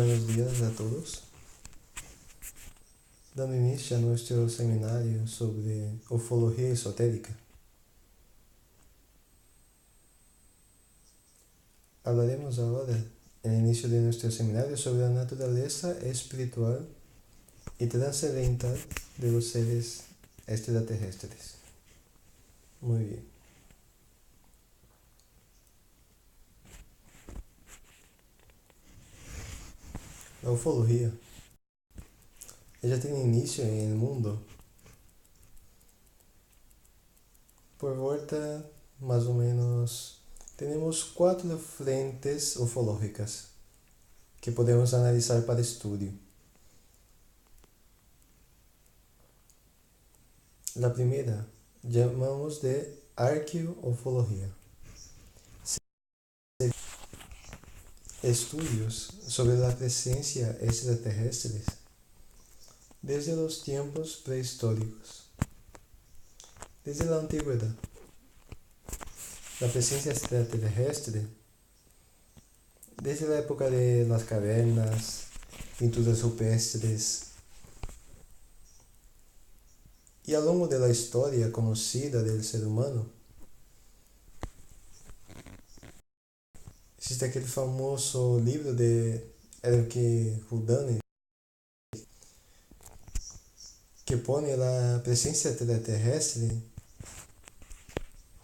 buenos días a todos. Dando inicio a nuestro seminario sobre ufología esotérica. Hablaremos ahora, en el inicio de nuestro seminario, sobre la naturaleza espiritual y trascendental de los seres extraterrestres. Muy bien. La ufología. Ella tiene inicio en el mundo por volta, más o menos, tenemos 4 frentes ufológicas que podemos analisar para estudio. La primera llamamos de arqueoufologia. Estudios sobre la presencia extraterrestres desde los tiempos prehistóricos. Desde la antigüedad, la presencia extraterrestre, desde la época de las cavernas, pinturas rupestres, y a lo largo de la historia conocida del ser humano, existe aquele famoso livro de Eric Houdini que pone la presencia extraterrestre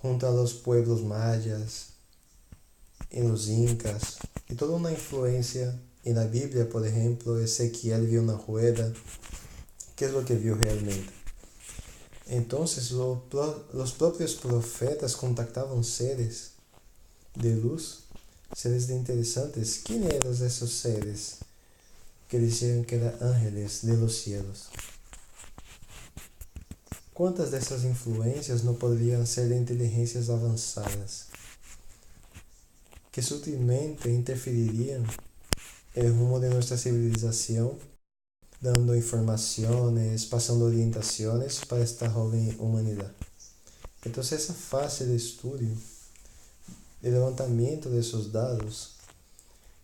junto a los pueblos mayas, en los incas, y toda una influencia en la Biblia. Por ejemplo, Ezequiel vio una rueda. ¿Qué es lo que vio realmente? Entonces los propios profetas contactaban seres de luz, seres de interesantes. ¿Quién eran esos seres que decían que eran ángeles de los cielos? ¿Cuántas de esas influencias no podrían ser de inteligencias avanzadas que sutilmente interferirían en el rumbo de nuestra civilización, dando informaciones, pasando orientaciones para esta joven humanidad? Entonces, esa fase de estudio, de levantamiento de esos dados,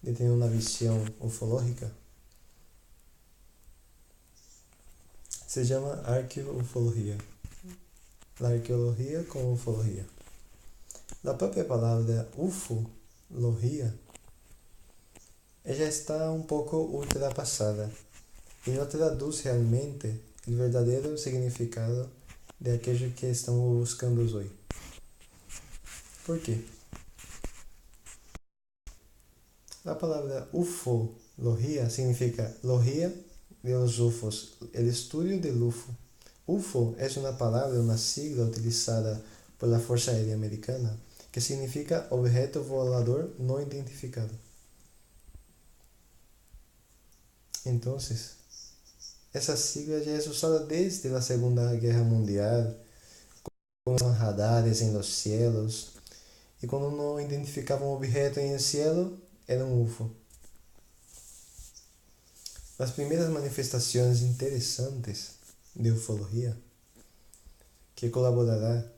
de tener una visión ufológica, se llama arqueoufología. La arqueología con ufología. La propia palabra ufología, ella está un poco ultrapasada y no traduce realmente el verdadero significado de aquello que estamos buscando hoy. ¿Por qué? La palabra ufología significa logia de los UFOs, el estudio del UFO. UFO es una palabra, una sigla utilizada por la Fuerza Aérea Americana, que significa objeto volador no identificado. Entonces, esa sigla ya es usada desde la Segunda Guerra Mundial, con radares en los cielos, y cuando no identificaba un objeto en el cielo, era un UFO. Las primeras manifestaciones interesantes de ufología que colaborará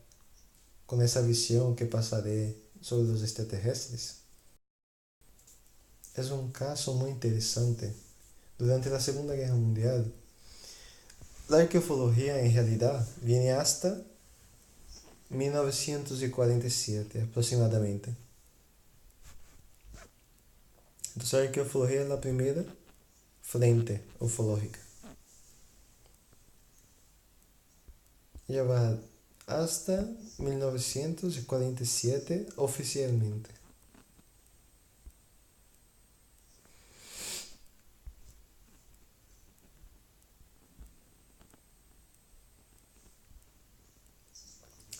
con esa visión que pasaré sobre los extraterrestres es un caso muy interesante. Durante la Segunda Guerra Mundial, la arqueología en realidad viene hasta 1947 aproximadamente. Entonces, la arqueología es la primera frente ufológica. Ya va hasta 1947 oficialmente.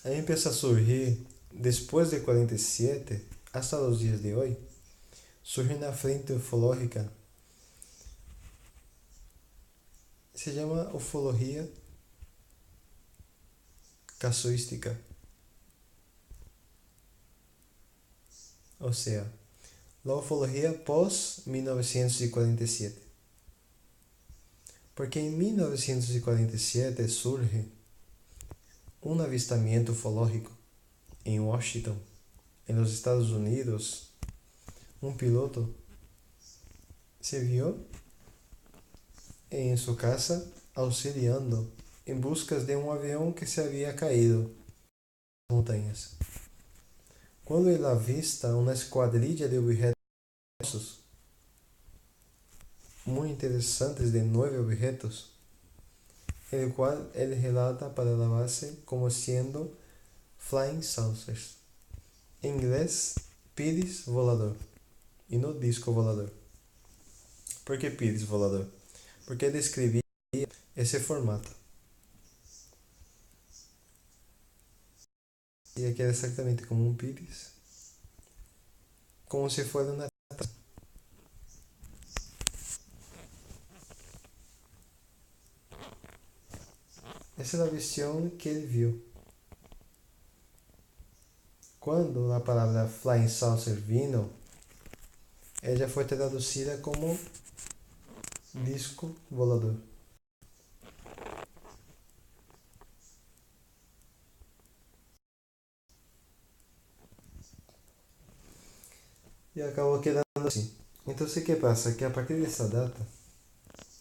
Aí empieza a surgir, después de 47 hasta los días de hoy, surge una frente ufológica. Se llama ufología casuística. O sea, la ufología pós 1947. Porque en 1947 surge un avistamiento ufológico en Washington, en los Estados Unidos. Un piloto se vio en su casa auxiliando en busca de un avión que se había caído en las montañas. Cuando él avista una escuadrilla de objetos muy interesantes de 9 objetos, el cual él relata para la base como siendo Flying Saucers. En inglés, pires volador y no disco volador. ¿Por qué pires volador? Porque describía ese formato. Y aquí era exactamente como un pires, como si fuera una taza. Esa es la visión que él vio. Cuando la palabra Flying Saucer vino, ella fue traducida como disco volador. Y acabó quedando así. Entonces, ¿qué pasa? Que a partir de esa data,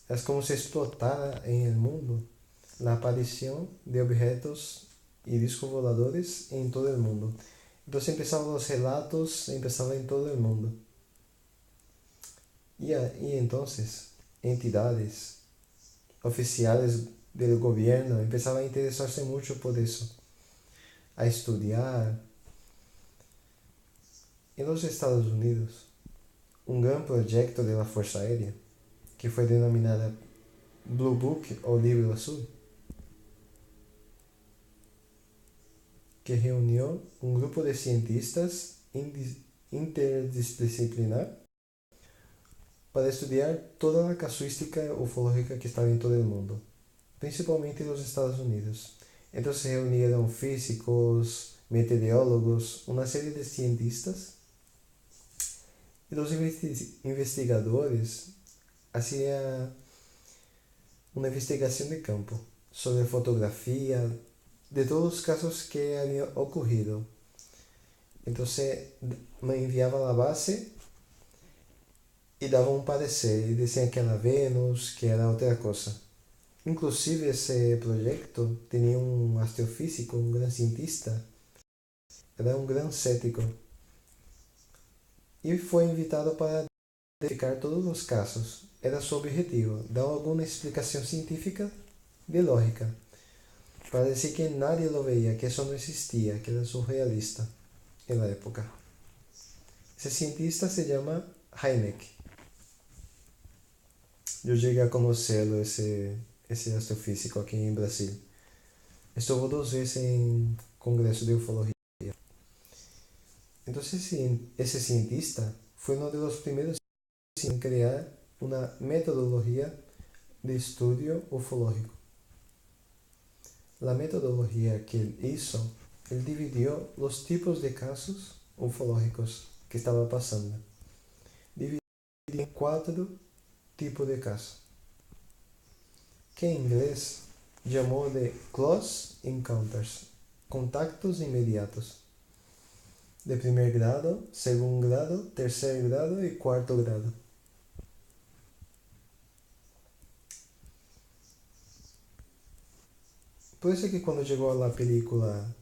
es como si explotara en el mundo la aparición de objetos y discos voladores en todo el mundo. Entonces empezaban los relatos, empezaban en todo el mundo. Y entonces entidades oficiales del gobierno empezaban a interesarse mucho por eso, a estudiar. En los Estados Unidos, un gran proyecto de la Fuerza Aérea, que fue denominada Blue Book o Libro Azul, que reunió un grupo de cientistas interdisciplinar para estudiar toda la casuística ufológica que estaba en todo el mundo, principalmente en los Estados Unidos. Entonces se reunieron físicos, meteorólogos, una serie de cientistas, y los investigadores hacían una investigación de campo sobre fotografía de todos los casos que habían ocurrido. Entonces me enviaba a la base y daba un parecer y decían que era Venus, que era otra cosa. Inclusive ese proyecto tenía un astrofísico, un gran cientista, era un gran cético, y fue invitado para verificar todos los casos. Era su objetivo, dar alguna explicación científica de lógica, para decir que nadie lo veía, que eso no existía, que era surrealista en la época. Ese cientista se llama Heineck. Yo llegué a conocerlo, ese astrofísico aquí en Brasil. Estuvo 2 veces en congreso de ufología. Entonces ese cientista fue uno de los primeros en crear una metodología de estudio ufológico. La metodología que él hizo, él dividió los tipos de casos ufológicos que estaba pasando. Dividió en 4 tipos de casos, que en inglés llamó de close encounters, contactos inmediatos, de primer grado, segundo grado, tercer grado y cuarto grado. Por eso que cuando llegó a la película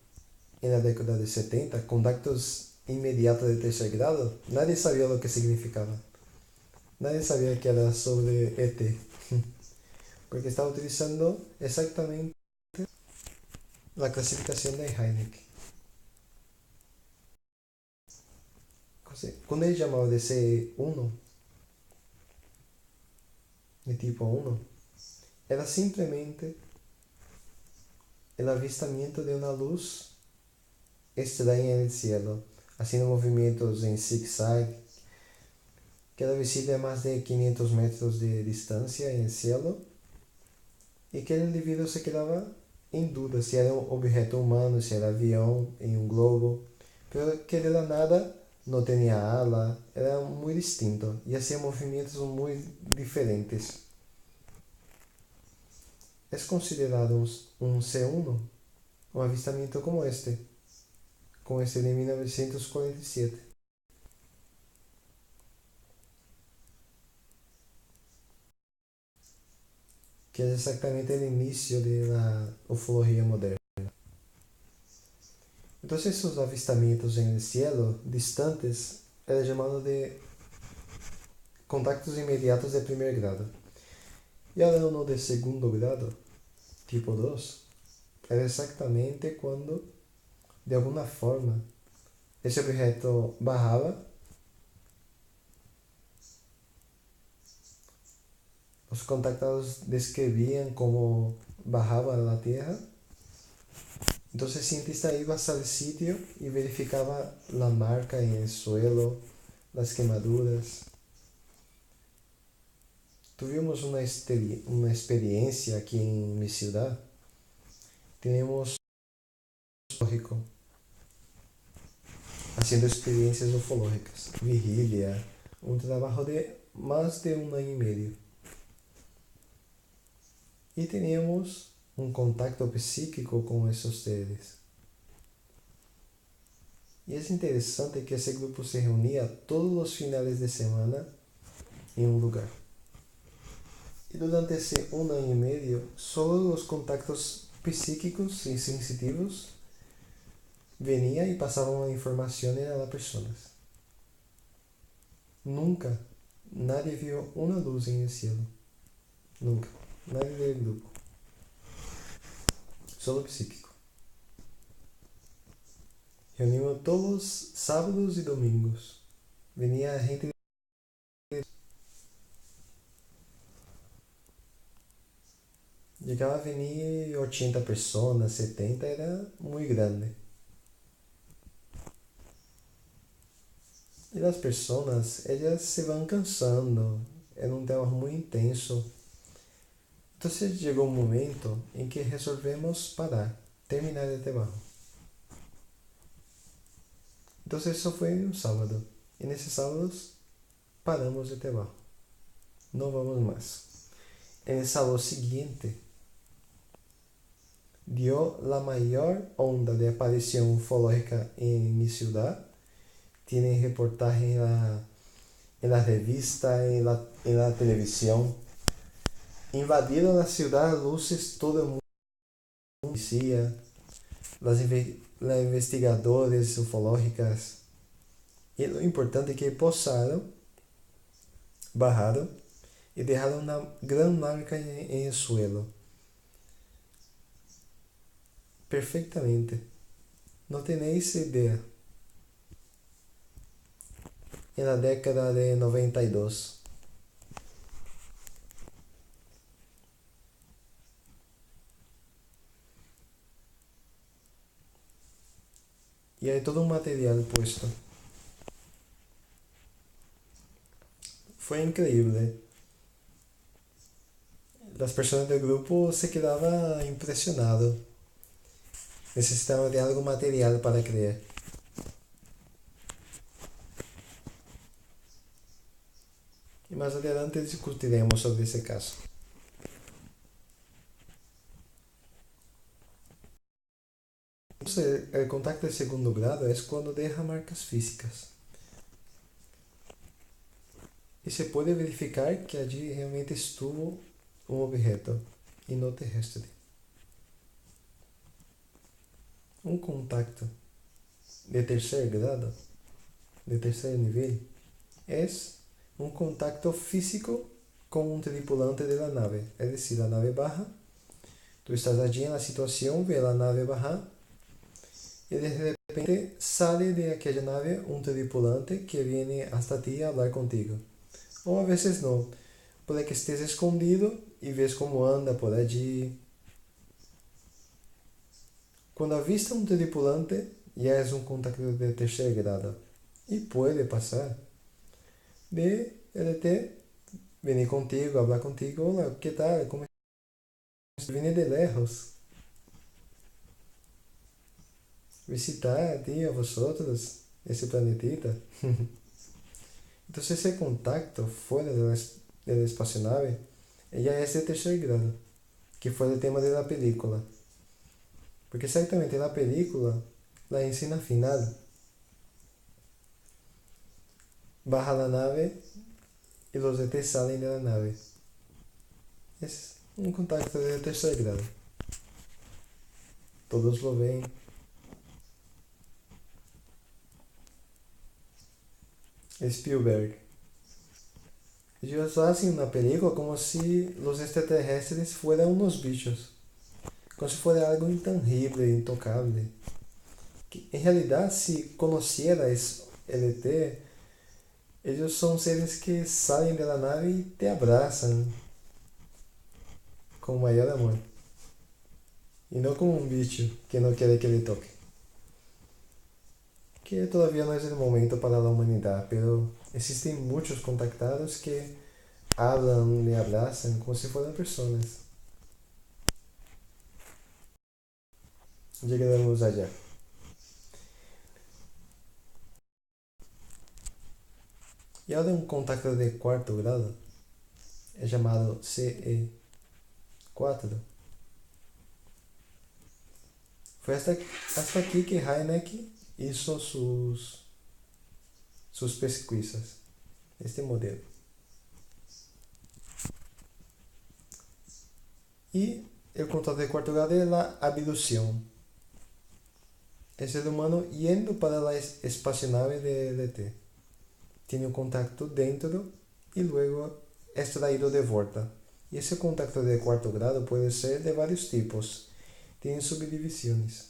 en la década de 70, contactos inmediatos de tercer grado, nadie sabía lo que significaba. Nadie sabía que era sobre ET, porque estaba utilizando exactamente la clasificación de Heineck. Cuando él llamaba de C1, de tipo 1, era simplemente el avistamiento de una luz extraña en el cielo, haciendo movimientos en zigzag, que era visible a más de 500 metros de distancia en el cielo, y que el individuo se quedaba en duda si era un objeto humano, si era avión, en un globo, pero que de la nada no tenía ala, era muy distinto y hacía movimientos muy diferentes. Es considerado un C1, un avistamiento como este de 1947. que es exactamente el inicio de la ufología moderna. Entonces esos avistamientos en el cielo, distantes, era llamado de contactos inmediatos de primer grado. Y ahora uno de segundo grado, tipo 2, era exactamente cuando, de alguna forma, ese objeto bajaba, los contactados describían cómo bajaba a la Tierra. Entonces el cientista iba hasta el sitio y verificaba la marca en el suelo, las quemaduras. Tuvimos una experiencia aquí en mi ciudad. Tenemos ufológico, haciendo experiencias ufológicas, vigilia, un trabajo de más de un año y medio. Y teníamos un contacto psíquico con esos seres. Y es interesante que ese grupo se reunía todos los finales de semana en un lugar. Y durante ese un año y medio, solo los contactos psíquicos y sensitivos venían y pasaban la información a las personas. Nunca nadie vio una luz en el cielo. Nunca. Nadie del grupo. Solo psíquico. Reunimos todos sábados y domingos. Venía gente. Llegaba a venir 80 personas, 70, era muy grande. Y las personas, ellas se van cansando. Era un trabajo muy intenso. Entonces llegó un momento en que resolvemos parar, terminar el trabajo. Entonces eso fue un sábado. En ese sábado paramos el trabajo. No vamos más. En el sábado siguiente dio la mayor onda de aparición ufológica en mi ciudad. Tienen reportaje en la revista, en la televisión. Invadieron la ciudad, luces, todo el mundo, policía, las investigadores ufológicas. Y lo importante es que posaron, bajaron y dejaron una gran marca en el suelo. Perfectamente. No tenéis idea. En la década de 92. Y hay todo un material puesto. Fue increíble. Las personas del grupo se quedaban impresionadas. Necesitaban de algo material para creer. Y más adelante discutiremos sobre ese caso. Entonces, el contacto de segundo grado es cuando deja marcas físicas. Y se puede verificar que allí realmente estuvo un objeto y no terrestre. Un contacto de tercer grado, de tercer nivel, es un contacto físico con un tripulante de la nave. Es decir, la nave baja, tú estás allí en la situación, ves la nave bajar y de repente sale de aquella nave un tripulante que viene hasta ti a hablar contigo. O a veces no, puede que estés escondido y ves cómo anda por allí. Cuando avista un tripulante, ya es un contacto de tercer grado. Y puede pasar de LT venir contigo, hablar contigo. Hola, ¿qué tal? ¿Cómo estás? Viene de lejos. Visitar a ti, a vosotros, ese planetita. Entonces ese contacto fuera de la espacionave, ella es de tercer grado, que fue el tema de la película. Porque exactamente la película, la escena final, baja la nave y los ET salen de la nave. Es un contacto de tercer grado. Todos lo ven. Spielberg. Ellos hacen una película como si los extraterrestres fueran unos bichos, como si fuera algo intangible, intocable. Que, en realidad, si conocieras el ET, ellos son seres que salen de la nave y te abrazan con mayor amor. Y no como un bicho que no quiere que le toque. Que todavía no es el momento para la humanidad, pero existen muchos contactados que hablan, le abrazan como si fueran personas. Llegaremos allá. Y ahora un contacto de cuarto grado é chamado CE4. Foi hasta aqui que Heineck hizo sus pesquisas, este modelo. E o contato de quarto grado é a abdução. É ser humano indo para a espaçonave de ET. Tem um contacto dentro e logo é extraído de volta. E esse contacto de quarto grado pode ser de vários tipos. Tem subdivisões.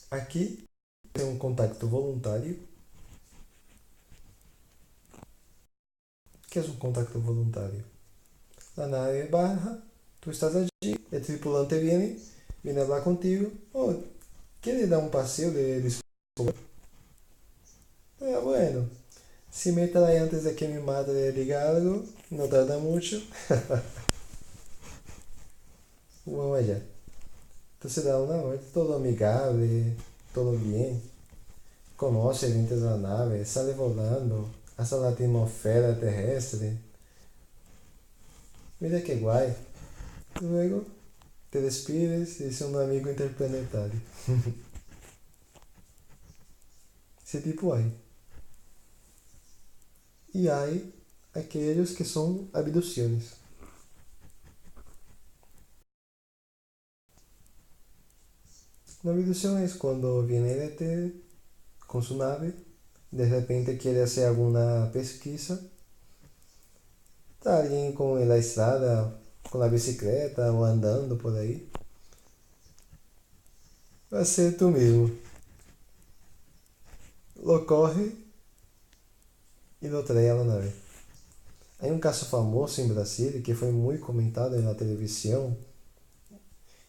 Aqui tem um contacto voluntário. O que é um contacto voluntário? La nave baja, tú estás allí, el tripulante viene a hablar contigo. Oh, ¿quieres dar un paseo de descubrir? Bueno, si me trae antes de que mi madre diga algo, no tarda mucho. Vamos allá. Entonces da una vuelta, todo amigable, todo bien. Conoce dentro de la nave, sale volando hasta la atmósfera terrestre. Mira que guay. Luego te despides y es un amigo interplanetario. Ese tipo hay. Y hay aquellos que son abducciones. Una abducción es cuando viene el ET con su nave, de repente quiere hacer alguna pesquisa, está alguien con la estrada, con la bicicleta o andando por ahí. Va a ser tú mismo. Lo coge y lo trae a la nave. Hay un caso famoso en Brasil que fue muy comentado en la televisión,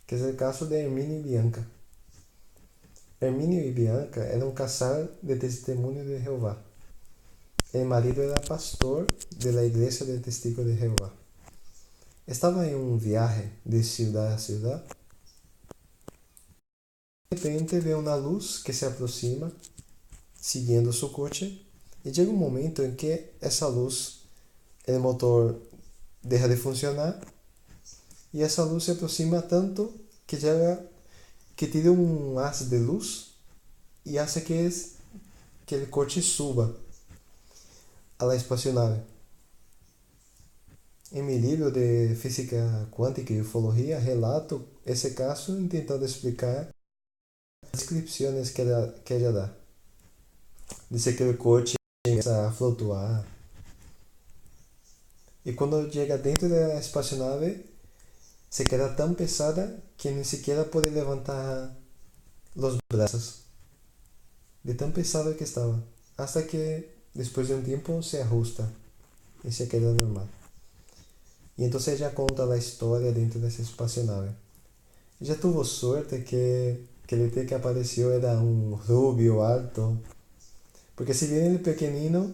que es el caso de Herminio y Bianca. Herminio y Bianca eran un casal de testimonio de Jehová. El marido era pastor de la iglesia del Testigo de Jehová. Estaba en un viaje de ciudad a ciudad. De repente ve una luz que se aproxima siguiendo su coche y llega un momento en que esa luz, el motor deja de funcionar y esa luz se aproxima tanto que llega que tira un haz de luz y hace que el coche suba a la espacionave. En mi libro de física cuántica y ufología relato ese caso intentando explicar las descripciones que ella da. Dice que el coche empieza a flutuar. Y cuando llega dentro de la espacionave, se queda tan pesada que ni siquiera puede levantar los brazos. De tan pesado que estaba. Hasta que después de un tiempo se ajusta y se queda normal. Y entonces ella cuenta la historia dentro de esa espacionave. Ella tuvo suerte que el ET que apareció era un rubio alto. Porque si viene el pequeñino,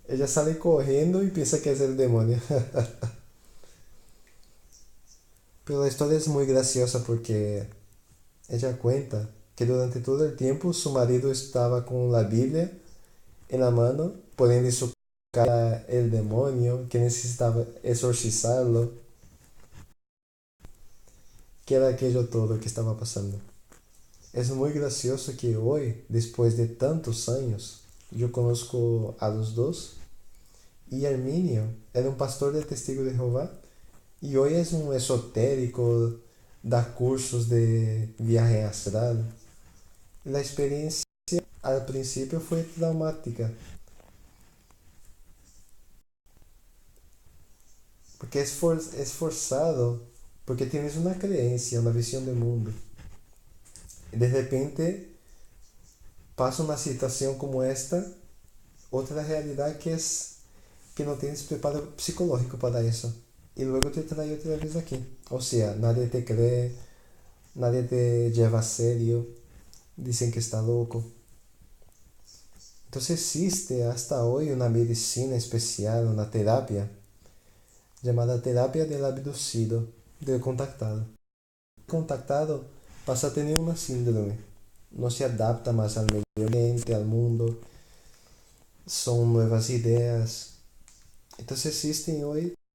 ella sale corriendo y piensa que es el demonio. Pero la historia es muy graciosa porque ella cuenta que durante todo el tiempo su marido estaba con la Biblia en la mano, poniendo en su cara el demonio, que necesitaba exorcizarlo, que era aquello todo que estaba pasando. Es muy gracioso que hoy, después de tantos años, yo conozco a los dos Y Herminio era un pastor de Testigo de Jehová y hoy es un esotérico, da cursos de viaje astral. La experiencia al principio fue traumática, porque es forzado, porque tienes una creencia, una visión del mundo. Y de repente pasa una situación como esta, otra realidad que es que no tienes preparo psicológico para eso. Y luego te trae otra vez aquí. O sea, nadie te cree, nadie te lleva a serio, dicen que está loco. Entonces existe hasta hoy una medicina especial, una terapia, llamada terapia del abducido, del contactado. El contactado pasa a tener una síndrome, no se adapta más al medio ambiente, al mundo, son nuevas ideas. Entonces existen hoy